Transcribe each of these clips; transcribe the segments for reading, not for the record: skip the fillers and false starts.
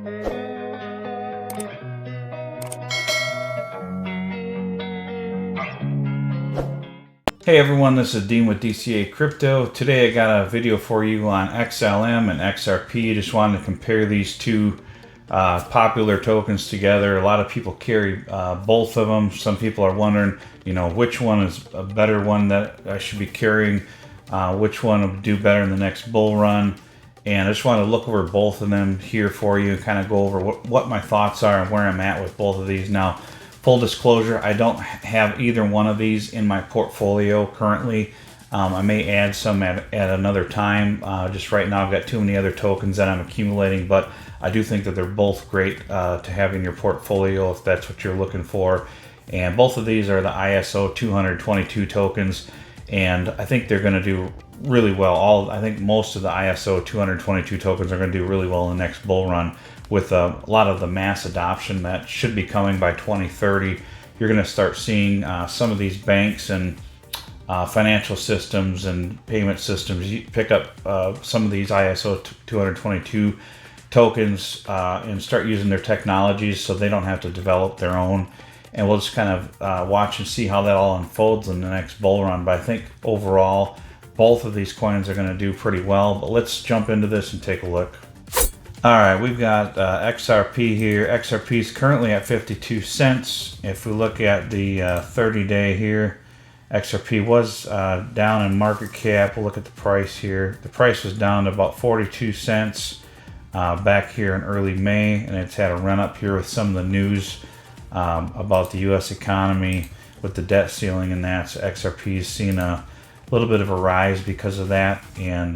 Hey everyone, this is Dean with DCA Crypto. Today I got a video for you on XLM and XRP. Just wanted to compare these two popular tokens together. A lot of people carry both of them. Some people are wondering, which one is a better one that I should be carrying, which one will do better in the next bull run. And I just want to look over both of them here for you and kind of go over what my thoughts are and where I'm at with both of these. Now, full disclosure, I don't have either one of these in my portfolio currently. I may add some at another time. Just right now I've got too many other tokens that I'm accumulating, but I do think that they're both great to have in your portfolio if that's what you're looking for. And both of these are the ISO 222 tokens, and I think they're going to do really well. I think most of the ISO 222 tokens are going to do really well in the next bull run. With a lot of the mass adoption that should be coming by 2030, you're going to start seeing some of these banks and financial systems and payment systems pick up some of these ISO 222 tokens and start using their technologies so they don't have to develop their own. And we'll just kind of watch and see how that all unfolds in the next bull run. But I think overall, both of these coins are going to do pretty well. But let's jump into this and take a look. All right, we've got XRP here. XRP is currently at 52 cents. If we look at the 30-day here, XRP was down in market cap. We'll look at the price here. The price was down to about 42 cents back here in early May, and it's had a run up here with some of the news about the U.S. economy with the debt ceiling and that. So XRP has seen a little bit of a rise because of that, and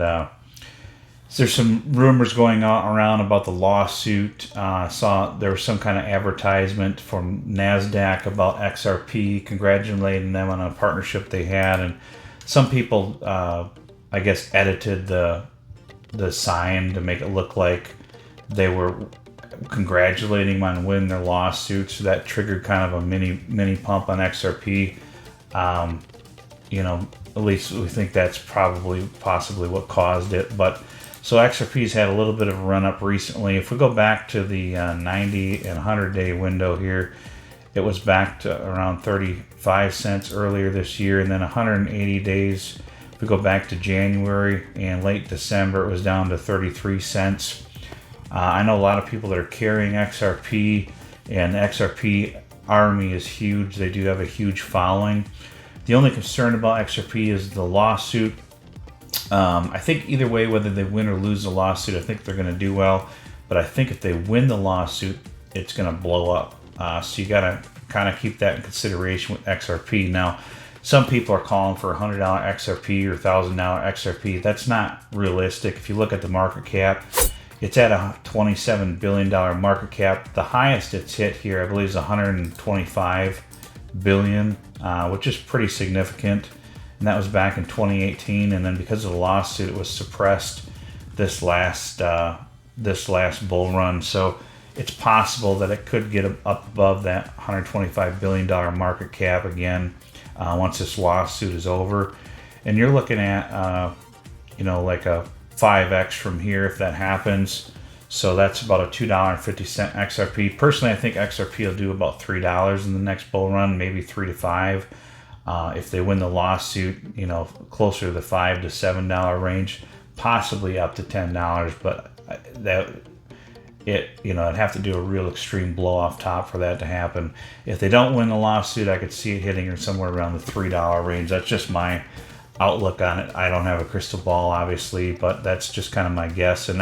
there's some rumors going on around about the lawsuit. Saw there was some kind of advertisement from NASDAQ about XRP, congratulating them on a partnership they had, and some people, I guess, edited the sign to make it look like they were congratulating them on winning their lawsuit. So that triggered kind of a mini pump on XRP. At least we think that's possibly what caused it, but. So XRP's had a little bit of a run up recently. If we go back to the 90 and 100-day window here, it was back to around 35 cents earlier this year. And then 180 days, if we go back to January and late December, it was down to 33 cents. I know a lot of people that are carrying XRP, and the XRP army is huge. They do have a huge following. The only concern about XRP is the lawsuit. I think either way, whether they win or lose the lawsuit, I think they're going to do well. But I think if they win the lawsuit, it's going to blow up. So you got to kind of keep that in consideration with XRP. Now, some people are calling for $100 XRP or $1,000 XRP. That's not realistic. If you look at the market cap, it's at a $27 billion market cap. The highest it's hit here, I believe, is $125 billion, which is pretty significant. And that was back in 2018, and then because of the lawsuit, it was suppressed this last bull run. So it's possible that it could get up above that $125 billion market cap again once this lawsuit is over. And you're looking at like a 5x from here if that happens. So that's about a $2.50 XRP. Personally, I think XRP will do about $3 in the next bull run, maybe 3 to 5. If they win the lawsuit, closer to the $5 to $7 range, possibly up to $10. But it'd have to do a real extreme blow off top for that to happen. If they don't win the lawsuit, I could see it hitting somewhere around the $3 range. That's just my outlook on it. I don't have a crystal ball, obviously, but that's just kind of my guess. And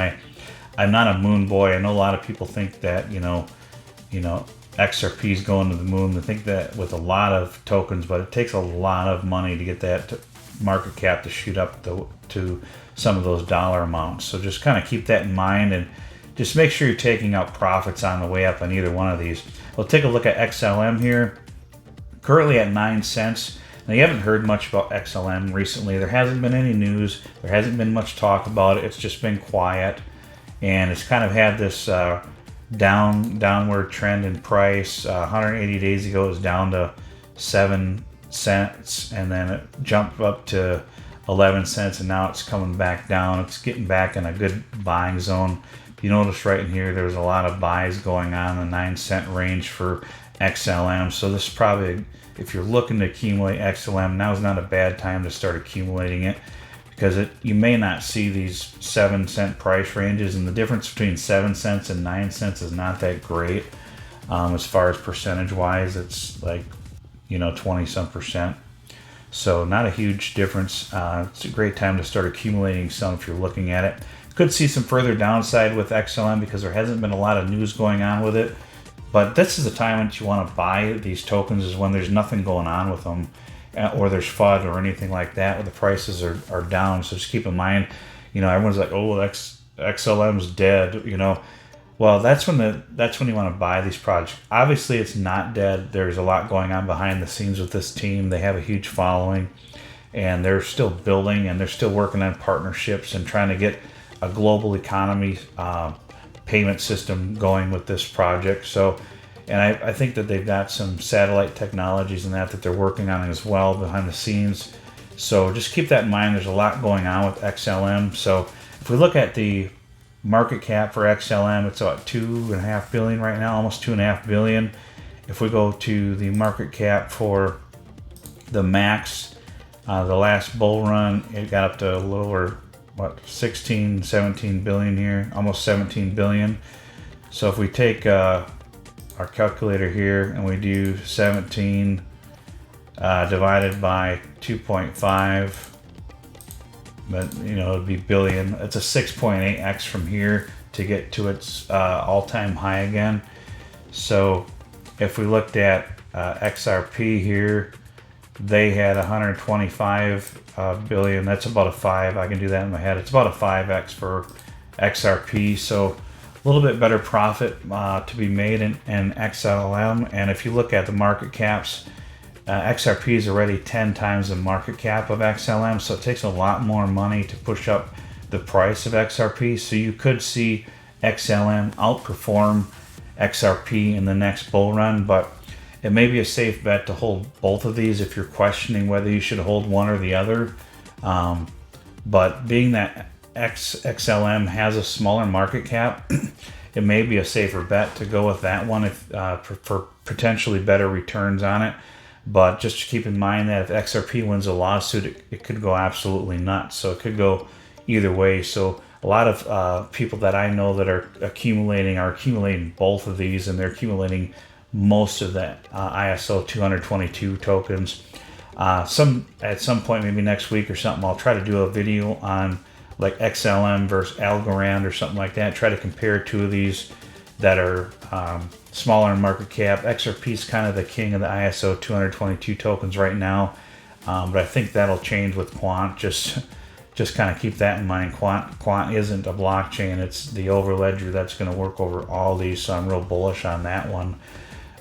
I'm not a moon boy. I know a lot of people think that XRP is going to the moon. They think that with a lot of tokens, but it takes a lot of money to get that market cap to shoot up to some of those dollar amounts. So just kind of keep that in mind and just make sure you're taking out profits on the way up on either one of these. We'll take a look at XLM here. Currently at 9 cents. Now, you haven't heard much about XLM recently. There hasn't been any news. There hasn't been much talk about it. It's just been quiet. And it's kind of had this downward trend in price. 180 days ago, it was down to 7 cents. And then it jumped up to 11 cents. And now it's coming back down. It's getting back in a good buying zone. you notice right in here, there's a lot of buys going on in the 9 cent range for XLM. So this is probably, if you're looking to accumulate XLM, now is not a bad time to start accumulating it, because you may not see these 7 cent price ranges, and the difference between 7 cents and 9 cents is not that great. As far as percentage wise, it's like 20 some percent. So not a huge difference. It's a great time to start accumulating some if you're looking at it. Could see some further downside with XLM because there hasn't been a lot of news going on with it. But this is the time that you want to buy these tokens, is when there's nothing going on with them, or there's FUD or anything like that, where the prices are down. So just keep in mind, everyone's like, oh, XLM's dead, Well, that's when you want to buy these projects. Obviously, it's not dead. There's a lot going on behind the scenes with this team. They have a huge following, and they're still building, and they're still working on partnerships and trying to get a global economy payment system going with this project. So, and I think that they've got some satellite technologies and that they're working on as well behind the scenes. So just keep that in mind. There's a lot going on with XLM. So if we look at the market cap for XLM, it's about 2.5 billion right now, almost 2.5 billion. If we go to the market cap for the max, the last bull run, it got up to a little over 17 billion here, almost 17 billion. So if we take our calculator here and we do 17 divided by 2.5, but it'd be billion. It's a 6.8x from here to get to its all-time high again. So if we looked at XRP here, they had 125 billion. That's about a 5. I can do that in my head. It's about a 5x for XRP. So a little bit better profit to be made in XLM. And if you look at the market caps, XRP is already 10 times the market cap of XLM, so it takes a lot more money to push up the price of XRP. So you could see XLM outperform XRP in the next bull run, but it may be a safe bet to hold both of these if you're questioning whether you should hold one or the other. But being that XLM has a smaller market cap, it may be a safer bet to go with that one for potentially better returns on it. But just keep in mind that if XRP wins a lawsuit, it could go absolutely nuts. So it could go either way. So a lot of people that I know that are accumulating both of these, and they're accumulating most of that ISO 222 tokens. At some point, maybe next week or something, I'll try to do a video on like XLM versus Algorand or something like that. Try to compare two of these that are smaller in market cap. XRP is kind of the king of the ISO 222 tokens right now, but I think that'll change with Quant. Just kind of keep that in mind. Quant isn't a blockchain; it's the overledger that's going to work over all these. So I'm real bullish on that one.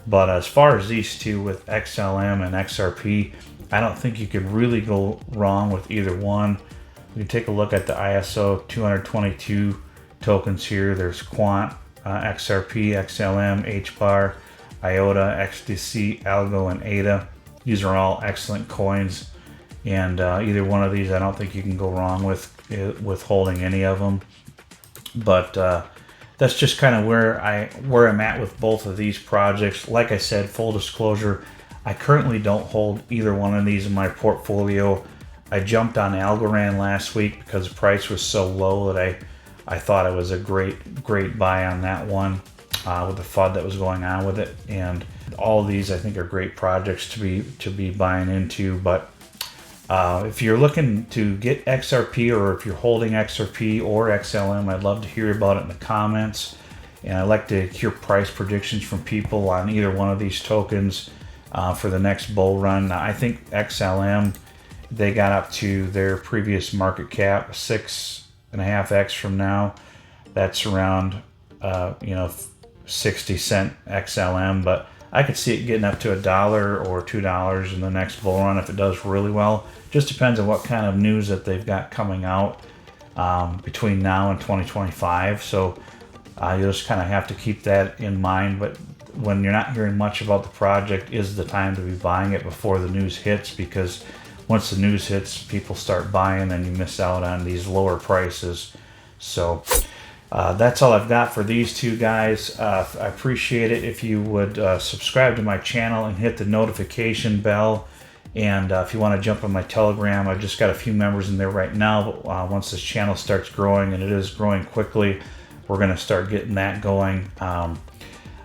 But as far as these two with XLM and XRP, I don't think you could really go wrong with either one. We can take a look at the ISO 222 tokens here. There's Quant, XRP, XLM, HBAR, IOTA, XDC, Algo, and ADA. These are all excellent coins, and either one of these I don't think you can go wrong with holding any of them. But that's just kind of where I'm at with both of these projects. Like I said, full disclosure, I currently don't hold either one of these in my portfolio. I jumped on Algorand last week because the price was so low that I thought it was a great buy on that one with the FUD that was going on with it. And all these I think are great projects to be buying into. But if you're looking to get XRP, or if you're holding XRP or XLM, I'd love to hear about it in the comments. And I'd like to hear price predictions from people on either one of these tokens for the next bull run. Now, I think XLM, they got up to their previous market cap 6.5x from now. That's around 60 cent XLM, but I could see it getting up to $1 or $2 in the next bull run if it does really well. Just depends on what kind of news that they've got coming out between now and 2025. So you'll just kind of have to keep that in mind. But when you're not hearing much about the project, is the time to be buying it before the news hits, because once the news hits, people start buying and you miss out on these lower prices. So That's all I've got for these two guys. I appreciate it if you would subscribe to my channel and hit the notification bell. And if you want to jump on my Telegram, I've just got a few members in there right now. But once this channel starts growing, and it is growing quickly, we're going to start getting that going.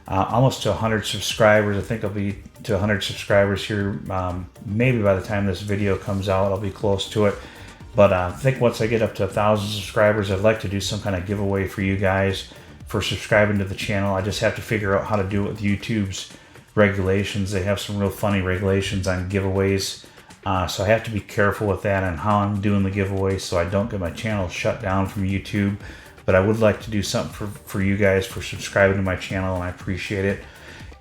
Almost to 100 subscribers. I think I'll be to 100 subscribers here. Maybe by the time this video comes out, I'll be close to it. But I think once I get up to 1,000 subscribers, I'd like to do some kind of giveaway for you guys for subscribing to the channel. I just have to figure out how to do it with YouTube's regulations. They have some real funny regulations on giveaways. So I have to be careful with that and how I'm doing the giveaway so I don't get my channel shut down from YouTube. But I would like to do something for you guys for subscribing to my channel, and I appreciate it.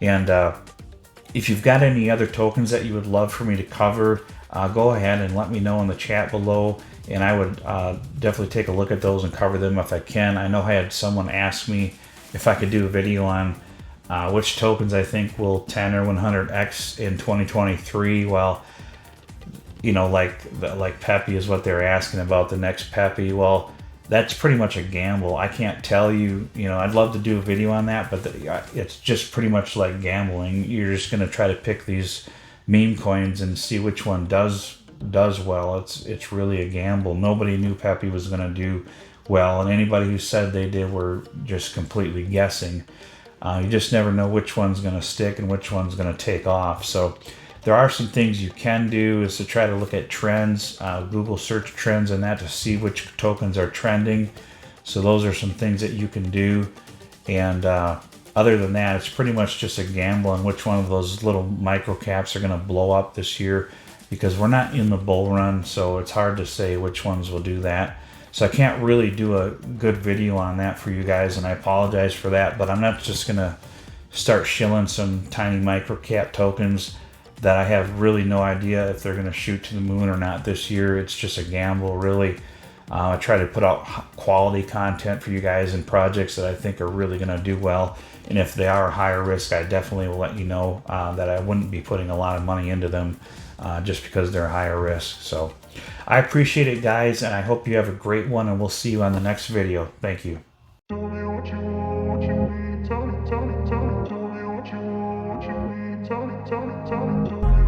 And if you've got any other tokens that you would love for me to cover, go ahead and let me know in the chat below, and I would definitely take a look at those and cover them if I can. I know I had someone ask me if I could do a video on which tokens I think will 10 or 100x in 2023. Well, you know, like Pepe is what they're asking about, the next Pepe. Well, that's pretty much a gamble. I can't tell you, you know, I'd love to do a video on that, but it's just pretty much like gambling. You're just going to try to pick these meme coins and see which one does well. It's really a gamble. Nobody knew Pepe was going to do well, and anybody who said they did were just completely guessing. You just never know which one's going to stick and which one's going to take off. So there are some things you can do, is to try to look at trends, Google search trends and that, to see which tokens are trending. So those are some things that you can do. And other than that, it's pretty much just a gamble on which one of those little micro caps are going to blow up this year, because we're not in the bull run, so it's hard to say which ones will do that. So I can't really do a good video on that for you guys, and I apologize for that. But I'm not just going to start shilling some tiny micro cap tokens that I have really no idea if they're going to shoot to the moon or not this year. It's just a gamble, really. I try to put out quality content for you guys and projects that I think are really going to do well. And if they are higher risk, I definitely will let you know that I wouldn't be putting a lot of money into them just because they're higher risk. So I appreciate it, guys, and I hope you have a great one, and we'll see you on the next video. Thank you. Tell me what you want, what you need. Tell me, tell me, tell me. Tell me what you want, what you need. Tell me, tell me, tell me.